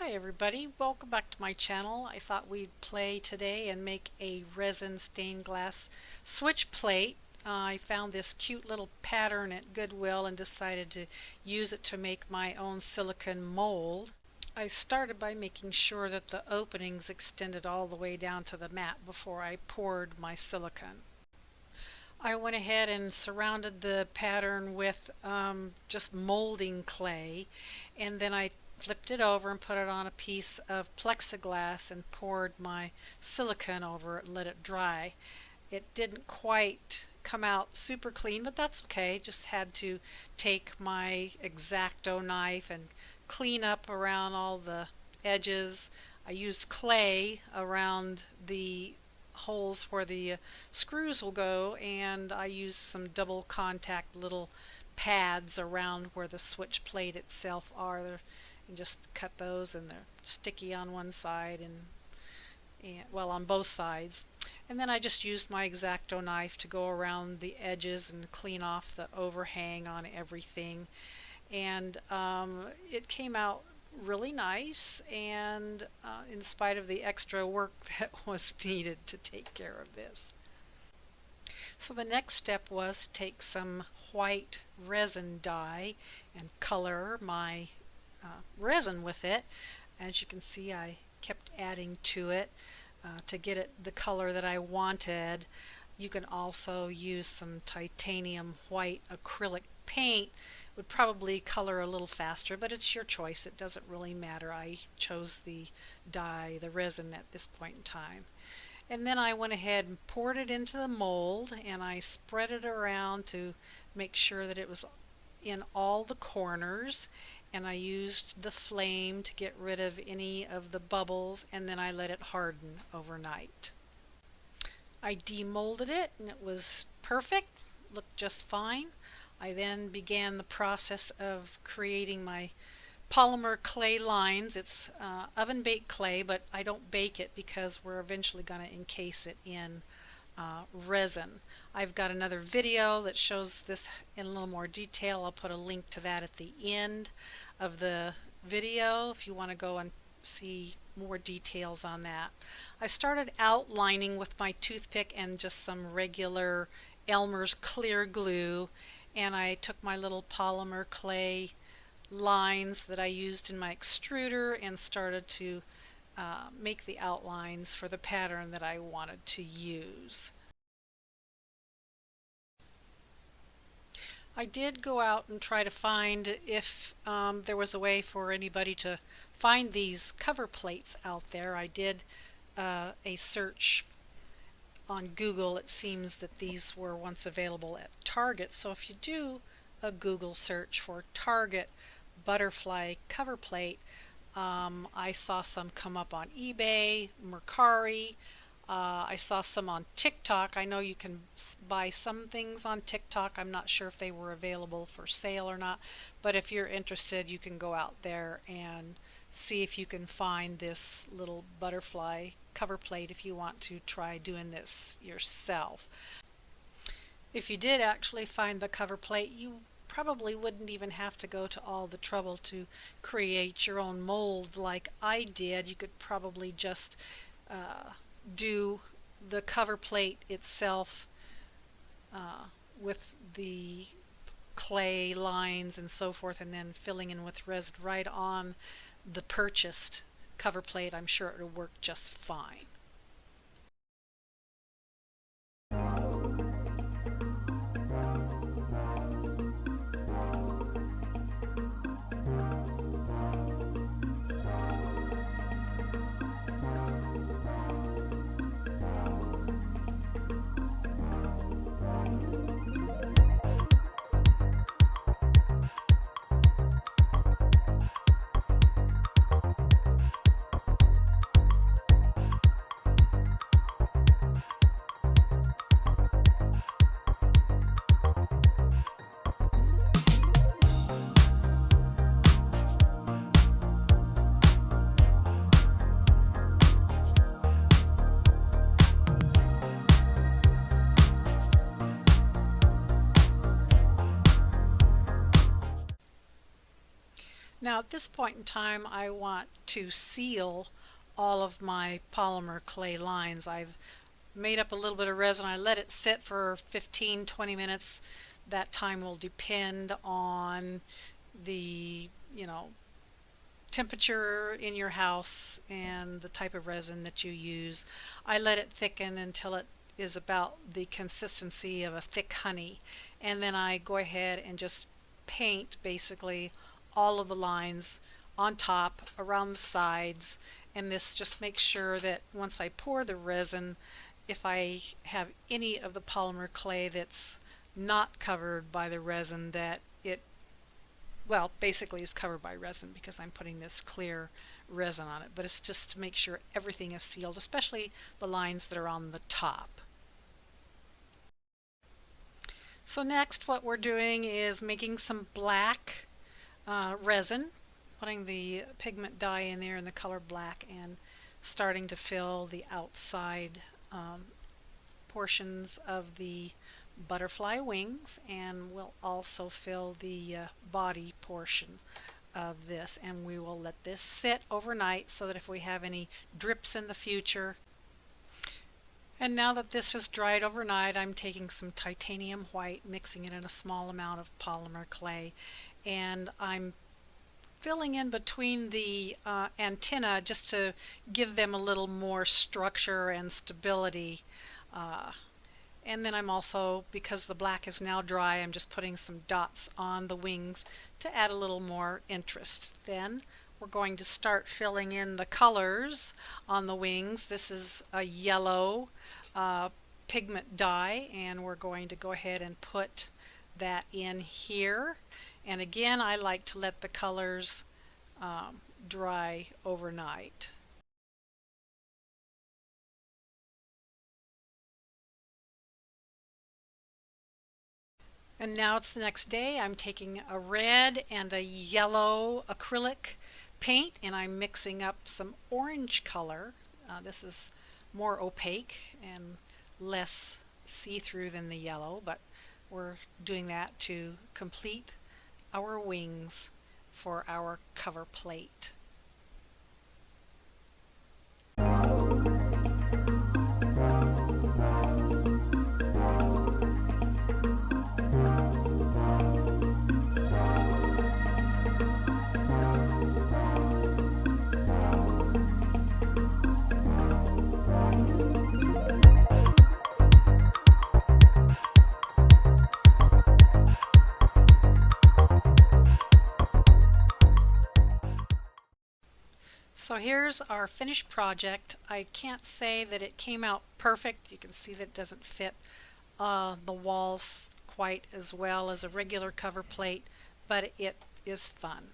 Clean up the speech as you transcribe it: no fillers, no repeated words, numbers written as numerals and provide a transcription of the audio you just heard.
Hi everybody, welcome back to my channel. I thought we'd play today and make a resin stained glass switch plate. I found this cute little pattern at Goodwill and decided to use it to make my own silicone mold. I started by making sure that the openings extended all the way down to the mat before I poured my silicone. I went ahead and surrounded the pattern with just molding clay, and then I flipped it over and put it on a piece of plexiglass and poured my silicone over it and let it dry. It didn't quite come out super clean, but that's okay. Just had to take my X-Acto knife and clean up around all the edges. I used clay around the holes where the screws will go, and I used some double contact little pads around where the switch plate itself are, and just cut those, and they're sticky on one side and well, on both sides. And then I just used my X-Acto knife to go around the edges and clean off the overhang on everything, and it came out really nice, and in spite of the extra work that was needed to take care of this. So the next step was to take some white resin dye and color my resin with it. As you can see, I kept adding to it to get it the color that I wanted. You can also use some titanium white acrylic paint. Would probably color a little faster, but it's your choice. It doesn't really matter. I chose the dye, the resin, at this point in time. And then I went ahead and poured it into the mold, and I spread it around to make sure that it was in all the corners, and I used the flame to get rid of any of the bubbles, and then I let it harden overnight. I demolded it and it was perfect, looked just fine. I then began the process of creating my polymer clay lines. It's oven baked clay, but I don't bake it because we're eventually going to encase it in resin. I've got another video that shows this in a little more detail. I'll put a link to that at the end of the video if you want to go and see more details on that. I started outlining with my toothpick and just some regular Elmers clear glue, and I took my little polymer clay lines that I used in my extruder and started to make the outlines for the pattern that I wanted to use. I did go out and try to find if there was a way for anybody to find these cover plates out there. I did a search on Google. It seems that these were once available at Target, so if you do a Google search for Target butterfly cover plate, I saw some come up on eBay, Mercari. I saw some on TikTok. I know you can buy some things on TikTok. I'm not sure if they were available for sale or not, but if you're interested, you can go out there and see if you can find this little butterfly cover plate if you want to try doing this yourself. If you did actually find the cover plate, you probably wouldn't even have to go to all the trouble to create your own mold like I did. You could probably just do the cover plate itself with the clay lines and so forth, and then filling in with resin right on the purchased cover plate. I'm sure it would work just fine. Now at this point in time I want to seal all of my polymer clay lines. I've made up a little bit of resin. I let it sit for 15-20 minutes. That time will depend on the, temperature in your house and the type of resin that you use. I let it thicken until it is about the consistency of a thick honey, and then I go ahead and just paint basically all of the lines on top, around the sides, and this just makes sure that once I pour the resin, if I have any of the polymer clay that's not covered by the resin, that it, well, basically is covered by resin because I'm putting this clear resin on it, but it's just to make sure everything is sealed, especially the lines that are on the top. So next what we're doing is making some black resin, putting the pigment dye in there in the color black and starting to fill the outside portions of the butterfly wings, and we'll also fill the body portion of this, and we will let this sit overnight so that if we have any drips in the future. And now that this has dried overnight, I'm taking some titanium white, mixing it in a small amount of polymer clay, and I'm filling in between the antenna just to give them a little more structure and stability. And then I'm also, because the black is now dry, I'm just putting some dots on the wings to add a little more interest. Then we're going to start filling in the colors on the wings. This is a yellow pigment dye, and we're going to go ahead and put that in here. And again, I like to let the colors dry overnight. And now it's the next day. I'm taking a red and a yellow acrylic paint, and I'm mixing up some orange color. This is more opaque and less see-through than the yellow, but we're doing that to complete our wings for our cover plate. So here's our finished project. I can't say that it came out perfect. You can see that it doesn't fit the walls quite as well as a regular cover plate, but it is fun.